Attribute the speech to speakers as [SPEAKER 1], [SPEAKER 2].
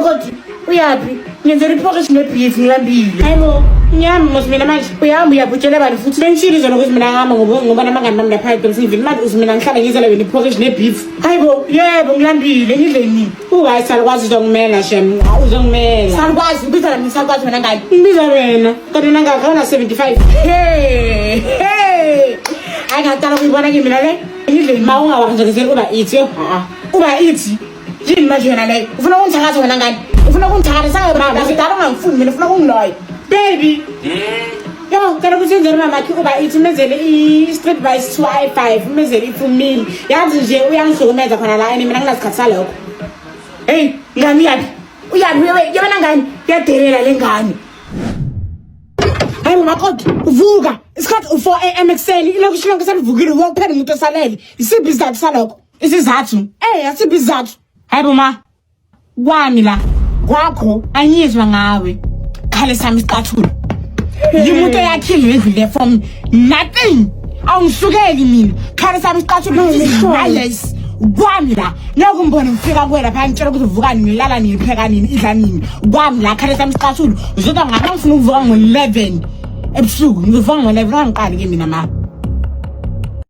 [SPEAKER 1] makoti uyapi ngenzela iphokisi nebeef ngilambile hayibo nyami mosmina manje uyahamba uyabhutshela abantu futhi bengishilo zona ukuthi mina ngihamba ngoba namangani bami lapha eDolphini manje uzimina ngihlala ngizela wena iphokisi nebeef hayibo yebo ngilambile ngidle nini uhayi salikwazi uzongimela shem uzongimela salikwazi ubiza nami salikwazi wena ngani ngibiza wena kanti nangakho 75 ayingatala kuyibona kimi mina le ngidle ima ungawangizekezeli uba ithi uba ithi yini manje wena le ufuna ukungithakaza wena ngani ufuna ukungithakaza sangababa ngidala ungangifuni mina ufuna ukungiloya baby yo kana kusenzela mama ki uba ithi menzele i-street by 2i5 menzele ifumile yazi nje uyangihlukumeza khona la mina nginasikhathi salokho hey ngani yapi uyapi yabona ngani yadelela lengane hayi makoti uvuka isikhathi u4 am ekuseni ilokuthi lonke salivukile wokuphela umuntu osalele isiphi isizathu salokho isizathu asiphi isizathu hayibo ma kwami la kwakho anyizwa ngawe khale sami isicathulo yimuntu eyakhile endlule from nothing awungisukeli mina khale sami isicathulo yes kwami la nokumbona ngifika kwela phela ngitshela ukuthi uvukani ngilala nipheka nini idla nini kwami la khale sami isicathulo uzoda ngapha ngifuna ukuvuka ngo11 ebusuku ngivuka ngo11 ngiqali ke mina ma